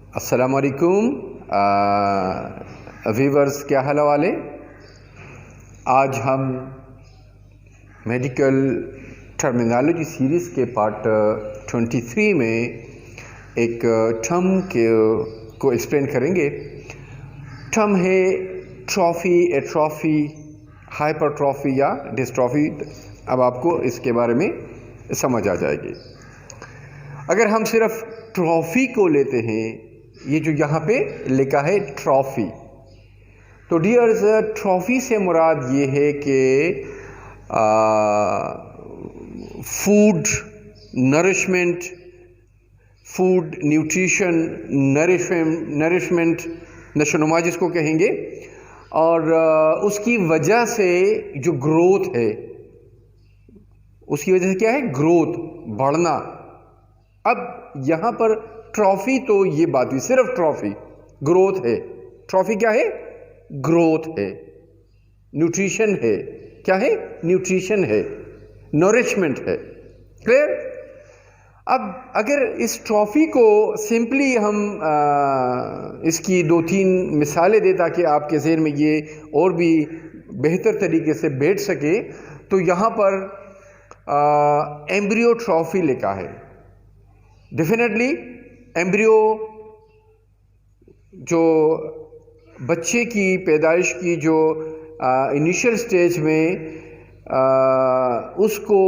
السلام علیکم ویورز، کیا حال والے؟ آج ہم میڈیکل ٹرمینالوجی سیریز کے پارٹ 23 میں ایک ٹرم کو ایکسپلین کریں گے۔ ٹرم ہے ٹرافی، ایٹرافی، ہائپر ٹرافی یا ڈسٹرافی۔ اب آپ کو اس کے بارے میں سمجھ آ جائے گی۔ اگر ہم صرف ٹرافی کو لیتے ہیں، یہ جو یہاں پہ لکھا ہے ٹرافی، تو ڈیئرز ٹرافی سے مراد یہ ہے کہ food nourishment, food nutrition, nourishment, نشوونما جس کو کہیں گے، اور اس کی وجہ سے جو گروتھ ہے، اس کی وجہ سے کیا ہے؟ گروتھ، بڑھنا۔ اب یہاں پر ٹرافی تو یہ بات ہوئی، صرف ٹرافی، گروتھ ہے۔ ٹرافی کیا ہے؟ گروتھ ہے۔ نیوٹریشن ہے، کیا ہے؟ نیوٹریشن ہے، نورشمنٹ ہے۔ کلیئر؟ اب اگر اس ٹرافی کو سمپلی ہم اس کی 2-3 مثالیں دیں تاکہ آپ کے ذہن میں یہ اور بھی بہتر طریقے سے بیٹھ سکے، تو یہاں پر ایمبریو ٹرافی لکھا ہے۔ ڈیفینیٹلی ایمبریو جو بچے کی پیدائش کی جو انیشل سٹیج میں اس کو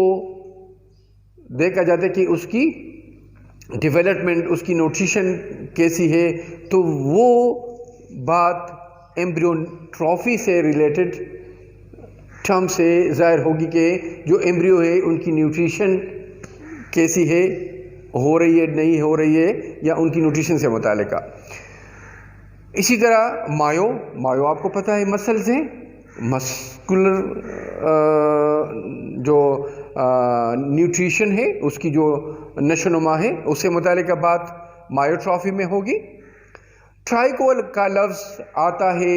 دیکھا جاتا ہے کہ اس کی ڈیولپمنٹ، اس کی نیوٹریشن کیسی ہے، تو وہ بات ایمبریو ٹرافی سے ریلیٹڈ ٹرم سے ظاہر ہوگی کہ جو ایمبریو ہے ان کی نیوٹریشن کیسی ہے، ہو رہی ہے نہیں ہو رہی ہے، یا ان کی نیوٹریشن سے متعلقہ۔ اسی طرح مایو آپ کو پتہ ہے مسلز ہیں، مسکولر جو نیوٹریشن ہے، اس کی جو نشوونما ہے، اس سے متعلقہ بات مایوٹرافی میں ہوگی۔ ٹرائیکو کا لفظ آتا ہے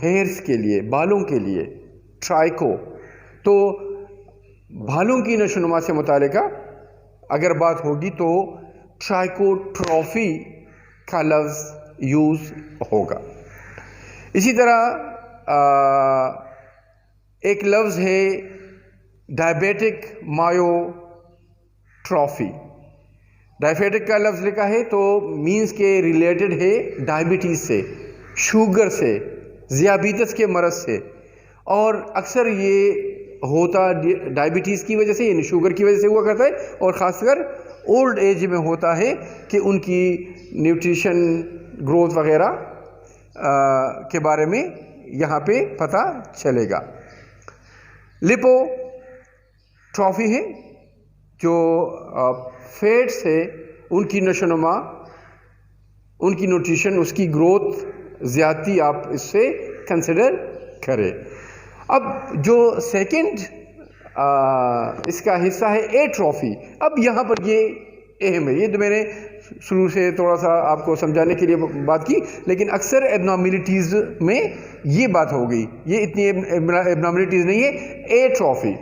ہیئرس کے لیے، بالوں کے لیے، ٹرائیکو۔ تو بالوں کی نشوونما سے متعلقہ اگر بات ہوگی تو ٹرائیکو ٹرافی کا لفظ یوز ہوگا۔ اسی طرح ایک لفظ ہے ڈائبیٹک مایو ٹرافی۔ ڈائبیٹک کا لفظ لکھا ہے تو مینز کے ریلیٹڈ ہے ڈائبٹیز سے، شوگر سے، ذیابیطس کے مرض سے، اور اکثر یہ ہوتا ڈائبٹیز کی وجہ سے، یعنی شوگر کی وجہ سے ہوا کرتا ہے، اور خاص کر اولڈ ایج میں ہوتا ہے کہ ان کی نیوٹریشن، گروتھ وغیرہ کے بارے میں یہاں پہ پتہ چلے گا۔ لپو ٹرافی ہے، جو فیٹس ہے ان کی نشوونما، ان کی نیوٹریشن، اس کی گروتھ زیادتی آپ اس سے کنسیڈر کریں۔ اب جو سیکنڈ اس کا حصہ ہے اے ٹرافی۔ اب یہاں پر یہ اہم ہے، یہ تو میں نے شروع سے تھوڑا سا آپ کو سمجھانے کے لیے بات کی، لیکن اکثر ایبنارملٹیز میں یہ بات ہو گئی، یہ اتنی ایبنارملٹیز نہیں ہے۔ اے ٹرافی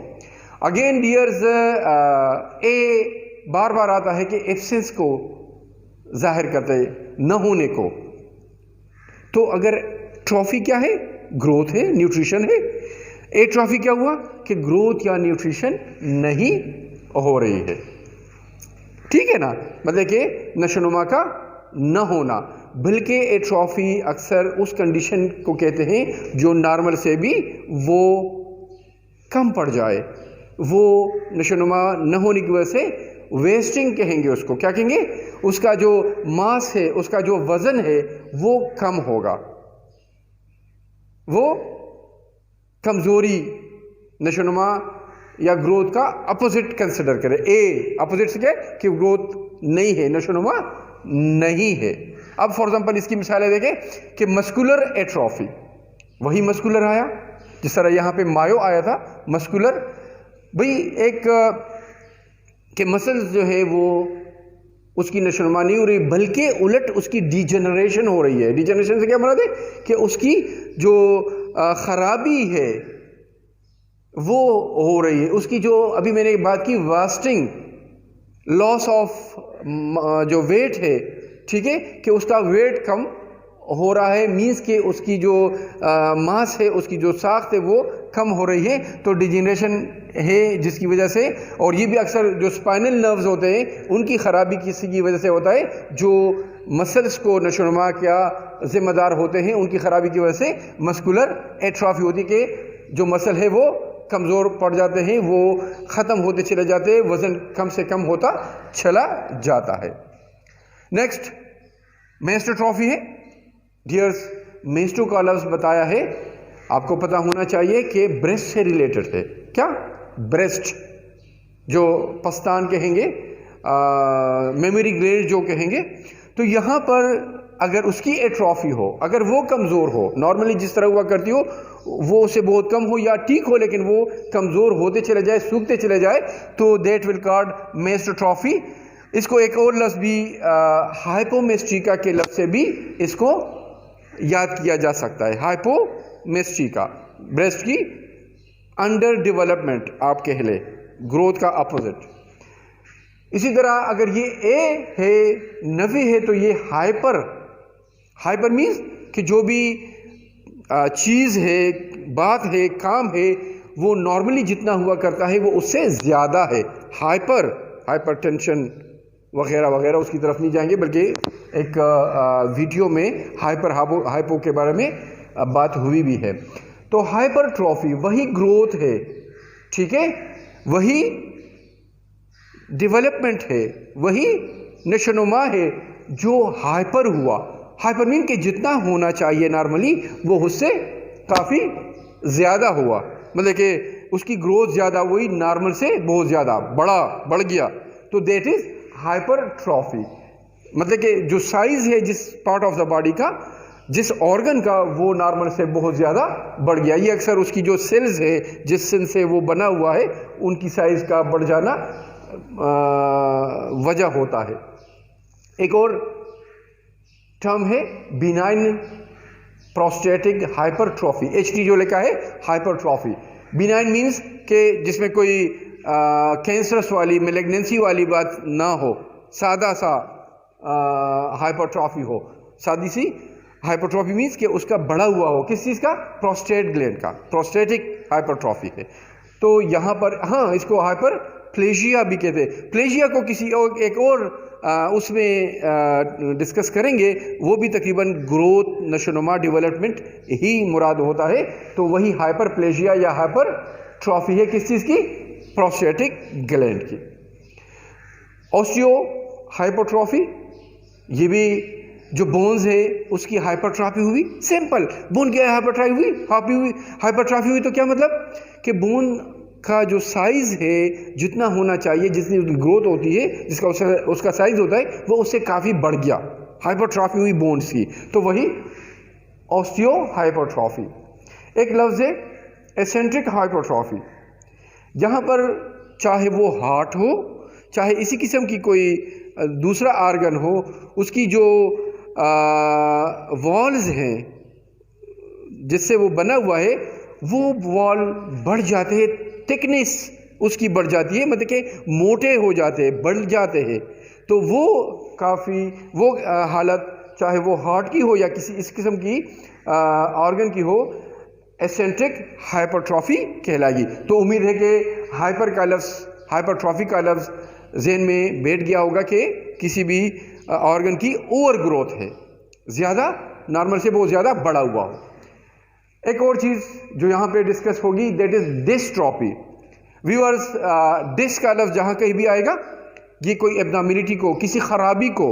اگین ڈیئرز، اے بار بار آتا ہے کہ ایبسنس کو ظاہر کرتا ہے، نہ ہونے کو۔ تو اگر ٹرافی کیا ہے؟ گروتھ ہے، نیوٹریشن ہے۔ اے ٹرافی کیا ہوا؟ کہ گروتھ یا نیوٹریشن نہیں ہو رہی ہے۔ ٹھیک ہے نا؟ مطلب کہ نشوونما کا نہ ہونا۔ بلکہ اے ٹرافی اکثر اس کنڈیشن کو کہتے ہیں جو نارمل سے بھی وہ کم پڑ جائے، وہ نشوونما نہ ہونے کی وجہ سے ویسٹنگ کہیں گے اس کو، کیا کہیں گے؟ اس کا جو ماس ہے، اس کا جو وزن ہے وہ کم ہوگا، وہ کمزوری، نشوونما یا گروتھ کا اپوزٹ کنسیڈر کرے۔ اے اپوزٹ سے کیا ہے؟ کہ گروتھ نہیں ہے، نشوونما نہیں ہے۔ اب فار ایگزامپل اس کی مثالیں دیکھیں کہ مسکولر ایٹرافی، وہی مسکولر آیا جس طرح یہاں پہ مایو آیا تھا، مسکولر۔ بھئی ایک کہ مسلز جو ہے وہ اس کی نشوونما نہیں ہو رہی، بلکہ الٹ اس کی ڈی جنریشن ہو رہی ہے۔ ڈی جنریشن سے کیا مراد ہے؟ کہ اس کی جو خرابی ہے وہ ہو رہی ہے، اس کی جو ابھی میں نے بات کی واسٹنگ، لاس آف جو ویٹ ہے، ٹھیک ہے، کہ اس کا ویٹ کم ہو رہا ہے، مینس کہ اس کی جو ماس ہے، اس کی جو ساخت ہے وہ کم ہو رہی ہے، تو ڈیجنریشن ہے جس کی وجہ سے. اور یہ بھی اکثر جو اسپائنل نروز ہوتے ہیں ان کی خرابی کسی کی وجہ سے ہوتا ہے، جو مسلس کو نشو و نما کیا ذمہ دار ہوتے ہیں ان کی خرابی کی وجہ سے مسکولر ایٹرافی ہوتی ہے، کہ جو مسل ہے وہ کمزور پڑ جاتے ہیں، وہ ختم ہوتے چلے جاتے ہیں، وزن کم سے کم ہوتا چلا جاتا ہے. نیکسٹ میسٹوٹرافی ہے. ڈیئرز، میسٹو کا لفظ بتایا ہے، آپ کو پتہ ہونا چاہیے کہ بریسٹ سے ریلیٹڈ ہے. کیا؟ بریسٹ، جو پستان کہیں گے، میموری گلینڈ جو کہیں گے. تو یہاں پر اگر اس کی ایٹرافی ہو، اگر وہ کمزور ہو، نارملی جس طرح ہوا کرتی ہو وہ اسے بہت کم ہو یا ٹھیک ہو لیکن وہ کمزور ہوتے چلے جائے، سوکھتے چلے جائے، تو دیٹ ول کالڈ میسٹوٹرافی. اس کو ایک اور لفظ بھی ہائپومیسٹیکا کے لفظ سے بھی اس کو یاد کیا جا سکتا ہے. ہائپومیسٹیکا، بریسٹ کی انڈر ڈیولپمنٹ آپ کہہ لیں، گروتھ کا اپوزٹ. اسی طرح اگر یہ اے ہے، نفی ہے، تو یہ ہائپر مینس کہ جو بھی چیز ہے، بات ہے، کام ہے، وہ نارملی جتنا ہوا کرتا ہے وہ اس سے زیادہ ہے. ہائپر ٹینشن وغیرہ وغیرہ اس کی طرف نہیں جائیں گے، بلکہ ایک ویڈیو میں ہائپو کے بارے میں بات ہوئی بھی ہے. تو ہائپر ٹرافی وہی گروتھ ہے، ٹھیک ہے، وہی ڈیولپمنٹ ہے، وہی نشوونما ہے جو ہائپر ہوا. ہائپر مین کہ جتنا ہونا چاہیے نارملی وہ اس سے کافی زیادہ ہوا، مطلب کہ اس کی گروتھ زیادہ ہوئی، نارمل سے بہت زیادہ بڑھ گیا، تو دیٹ از ہائپر ٹرافی. مطلب کہ جو سائز ہے جس پارٹ آف دا باڈی کا، جس آرگن کا، وہ نارمل سے بہت زیادہ بڑھ گیا. یہ اکثر اس کی جو سیلز ہے، جس سن سے وہ بنا ہوا ہے، ان کی سائز کا بڑھ جانا وجہ ہوتا ہے. ایک اور ٹرم ہے بینائن پروسٹیٹک ہائپر ٹرافی. HT جو لکھا ہے ہائپر ٹرافی. بینائن مینس کہ جس میں کوئی کینسرس والی، میلیگننسی والی بات نہ ہو، سادہ سا ہائپر ٹرافی ہو. سادی سی ہائپر ٹرافی مینس کہ اس کا بڑا ہوا ہو، کس چیز کا؟ پروسٹیٹ گلینڈ کا. پروسٹیٹک ہائپر ٹرافی ہے. تو یہاں پر ہاں اس کو ہائپر پلیجیا بھی کہتے ہیں. پلیجیا کو کسی ایک اور اس میں ڈسکس کریں گے، وہ بھی تقریباً گروتھ، نشوونما، ڈیولپمنٹ ہی مراد ہوتا ہے. تو وہی ہائپر پلیجیا یا ہائپر ٹرافی ہے، کس چیز کی؟ پروسٹیٹک گلینڈ کی. اوسٹیو ہائپر ٹرافی، یہ بھی جو بونز ہے اس کی ہائپر ٹرافی ہوئی. سمپل، بون کی ہائپر ٹرافی ہوئی تو کیا مطلب؟ کہ بون کا جو سائز ہے جتنا ہونا چاہیے، جتنی گروتھ ہوتی ہے، جس کا اس کا سائز ہوتا ہے، وہ اس سے کافی بڑھ گیا. ہائپر ٹرافی ہوئی بونز کی، تو وہی اوسٹیو ہائپر ٹرافی. ایک لفظ ہے ایسینٹرک ہائپر ٹرافی. یہاں پر چاہے وہ ہارٹ ہو، چاہے اسی قسم کی کوئی دوسرا آرگن ہو، اس کی جو والز ہیں جس سے وہ بنا ہوا ہے، وہ وال بڑھ جاتے ہیں، تھکنیس اس کی بڑھ جاتی ہے، مطلب کہ موٹے ہو جاتے ہیں، بڑھ جاتے ہیں. تو وہ کافی وہ حالت چاہے وہ ہارٹ کی ہو یا کسی اس قسم کی آرگن کی ہو، ایسینٹرک ہائپر ٹرافی کہلائے گی. تو امید ہے کہ ہائپر ٹرافی کا لفظ ذہن میں بیٹھ گیا ہوگا کہ کسی بھی آرگن کی اوور گروتھ ہے، زیادہ نارمل سے بہت زیادہ بڑا ہوا ہو. ایک اور چیز جو یہاں پہ ڈسکس ہوگی، دیٹ از ڈسٹرافی. ویورز، ڈس کا لفظ جہاں کہیں بھی آئے گا، یہ کوئی ایبنارملٹی کو، کسی خرابی کو،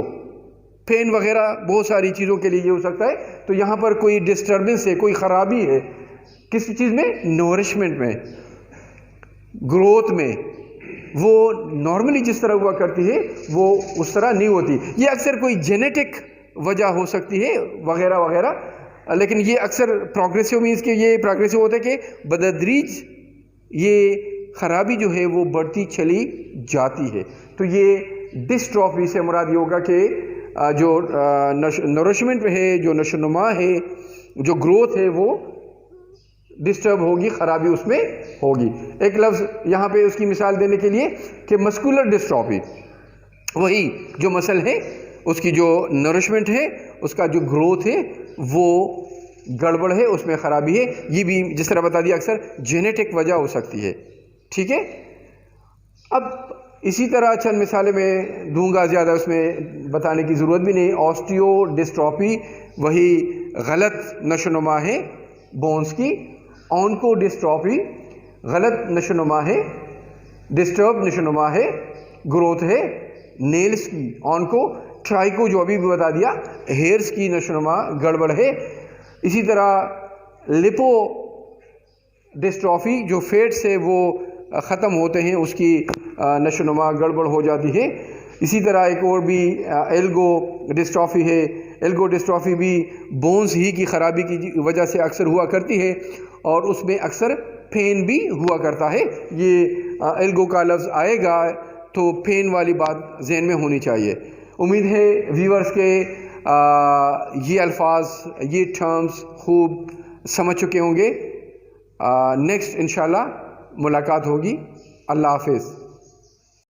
پین وغیرہ بہت ساری چیزوں کے لیے یہ ہو سکتا ہے. تو یہاں پر کوئی ڈسٹربنس ہے، کوئی خرابی ہے، کس چیز میں؟ نورشمنٹ میں، گروتھ میں. وہ نارملی جس طرح ہوا کرتی ہے وہ اس طرح نہیں ہوتی. یہ اکثر کوئی جینیٹک وجہ ہو سکتی ہے وغیرہ وغیرہ، لیکن یہ اکثر پروگریسو مینس کہ یہ پروگریسو ہوتا ہے کہ بدتدریج یہ خرابی جو ہے وہ بڑھتی چلی جاتی ہے. تو یہ ڈسٹرافی سے مراد یہ ہوگا کہ جو نورشمنٹ ہے، جو نشوونما ہے، جو گروتھ ہے، وہ ڈسٹرب ہوگی، خرابی اس میں ہوگی. ایک لفظ یہاں پہ اس کی مثال دینے کے لیے کہ مسکولر ڈسٹرافی، وہی جو مسل ہے اس کی جو نرشمنٹ ہے، اس کا جو گروتھ ہے وہ گڑبڑ ہے، اس میں خرابی ہے. یہ بھی جس طرح بتا دیا اکثر جینیٹک وجہ ہو سکتی ہے. ٹھیک ہے. اب اسی طرح چند مثالیں میں دوں گا، زیادہ اس میں بتانے کی ضرورت بھی نہیں. آسٹیو ڈسٹروفی وہی غلط نشو و نما ہے بونز کی. آنکو ڈسٹروفی غلط نشو و نما ہے، ڈسٹرب نشو و نما ہے، گروتھ ہے نیلز کی. آنکو ٹرائکو جو ابھی بھی بتا دیا ہیئرز کی نشو و نما گڑبڑ ہے. اسی طرح لپو ڈسٹروفی جو فیٹ سے وہ ختم ہوتے ہیں، اس کی نشو و نما گڑبڑ ہو جاتی ہے. اسی طرح ایک اور بھی ایلگو ڈسٹروفی ہے. ایلگو ڈسٹروفی بھی بونز ہی کی خرابی کی وجہ سے اکثر ہوا کرتی ہے، اور اس میں اکثر پین بھی ہوا کرتا ہے. یہ ایلگو کا لفظ آئے گا تو پین والی بات ذہن میں ہونی چاہیے. امید ہے ویورز کے یہ الفاظ، یہ ٹرمز خوب سمجھ چکے ہوں گے. نیکسٹ انشاءاللہ ملاقات ہوگی. اللہ حافظ.